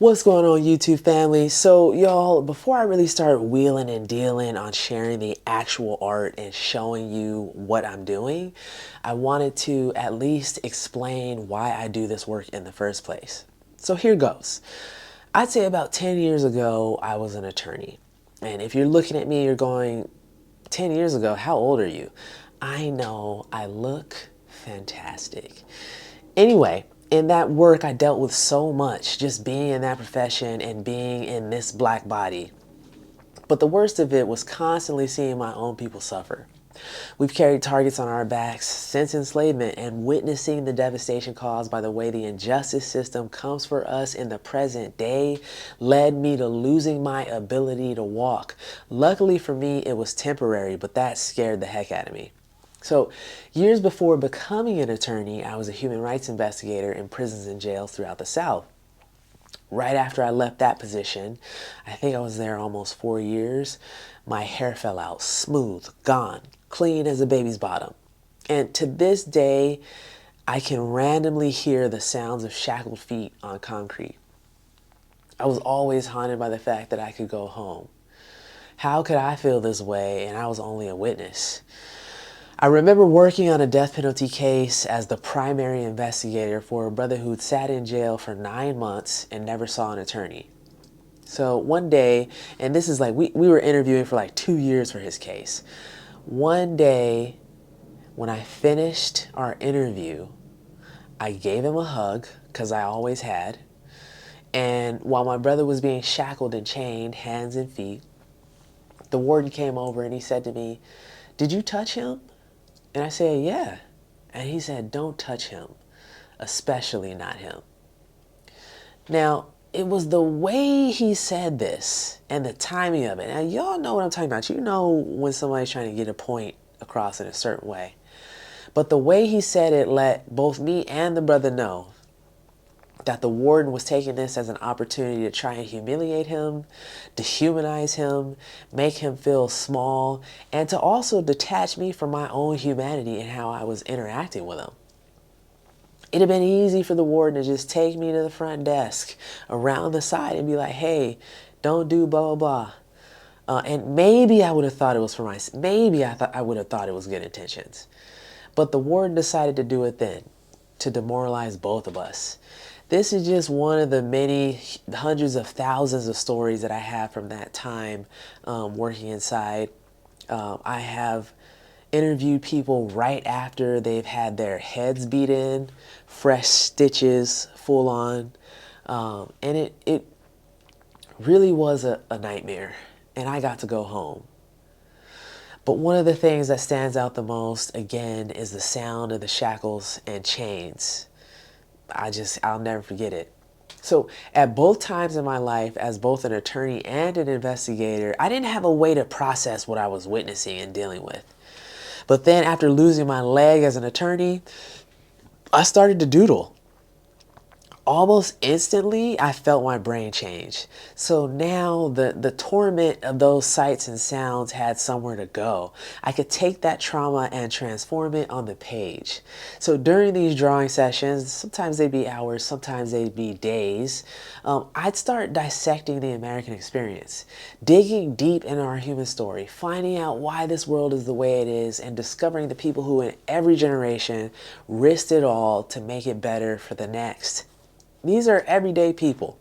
What's going on, YouTube family? So, y'all, before I really start wheeling and dealing on sharing the actual art and showing you what I'm doing, I wanted to at least explain why I do this work in the first place. So here goes. I'd say about 10 years ago, I was an attorney. And if you're looking at me, you're going, 10 years ago, how old are you? I know I look fantastic. Anyway, in that work, I dealt with so much just being in that profession and being in this black body. But the worst of it was constantly seeing my own people suffer. We've carried targets on our backs since enslavement, and witnessing the devastation caused by the way the injustice system comes for us in the present day led me to losing my ability to walk. Luckily for me, it was temporary, but that scared the heck out of me. So, years before becoming an attorney, I was a human rights investigator in prisons and jails throughout the South. Right after I left that position, I think I was there almost 4 years, my hair fell out, smooth, gone, clean as a baby's bottom. And to this day, I can randomly hear the sounds of shackled feet on concrete. I was always haunted by the fact that I could go home. How could I feel this way and I was only a witness? I remember working on a death penalty case as the primary investigator for a brother who'd sat in jail for 9 months and never saw an attorney. So one day, and this is like, we were interviewing for like 2 years for his case. One day, when I finished our interview, I gave him a hug, because I always had. And while my brother was being shackled and chained, hands and feet, the warden came over and he said to me, "Did you touch him?" And I said, "Yeah." And he said, "Don't touch him, especially not him." Now, it was the way he said this and the timing of it. Now, y'all know what I'm talking about. You know when somebody's trying to get a point across in a certain way. But the way he said it let both me and the brother know that the warden was taking this as an opportunity to try and humiliate him, dehumanize him, make him feel small, and to also detach me from my own humanity and how I was interacting with him. It'd have been easy for the warden to just take me to the front desk around the side and be like, "Hey, don't do blah, blah, blah." And maybe I would have thought it was for maybe I would have thought it was good intentions. But the warden decided to do it then, to demoralize both of us. This is just one of the many hundreds of thousands of stories that I have from that time working inside. I have interviewed people right after they've had their heads beat in, fresh stitches, full on. And it really was a nightmare. And I got to go home. But one of the things that stands out the most, again, is the sound of the shackles and chains. I'll never forget it. So at both times in my life, as both an attorney and an investigator, I didn't have a way to process what I was witnessing and dealing with. But then after losing my leg as an attorney, I started to doodle. Almost instantly, I felt my brain change. So now the torment of those sights and sounds had somewhere to go. I could take that trauma and transform it on the page. So during these drawing sessions, sometimes they'd be hours, sometimes they'd be days, I'd start dissecting the American experience, digging deep into our human story, finding out why this world is the way it is, and discovering the people who in every generation risked it all to make it better for the next. These are everyday people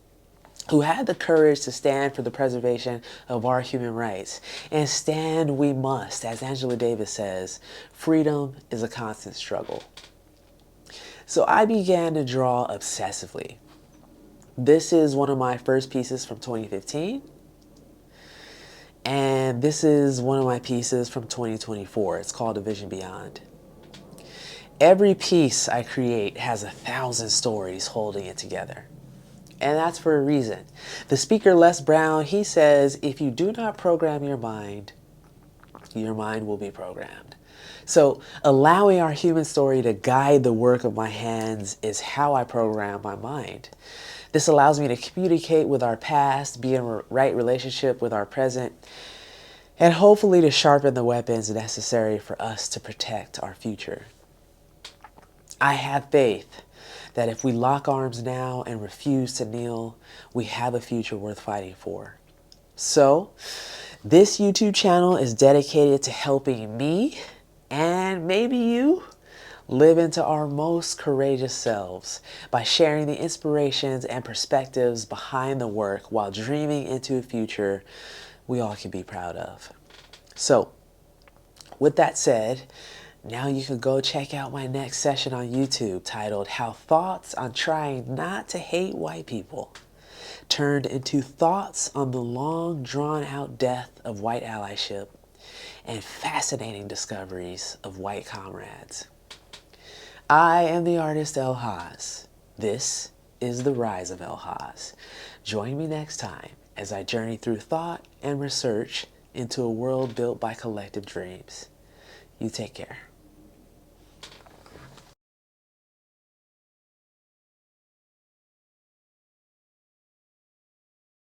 who had the courage to stand for the preservation of our human rights. And stand we must. As Angela Davis says, freedom is a constant struggle. So I began to draw obsessively. This is one of my first pieces from 2015. And this is one of my pieces from 2024. It's called A Vision Beyond. Every piece I create has 1,000 stories holding it together. And that's for a reason. The speaker, Les Brown, he says, if you do not program your mind will be programmed. So allowing our human story to guide the work of my hands is how I program my mind. This allows me to communicate with our past, be in right relationship with our present, and hopefully to sharpen the weapons necessary for us to protect our future. I have faith that if we lock arms now and refuse to kneel, we have a future worth fighting for. So, this YouTube channel is dedicated to helping me and maybe you live into our most courageous selves by sharing the inspirations and perspectives behind the work while dreaming into a future we all can be proud of. So, with that said, now you can go check out my next session on YouTube titled How Thoughts on Trying Not to Hate White People turned into thoughts on the long drawn out death of white allyship and fascinating discoveries of white comrades. I am the artist El Haz. This is the Rise of El Haz. Join me next time as I journey through thought and research into a world built by collective dreams. You take care.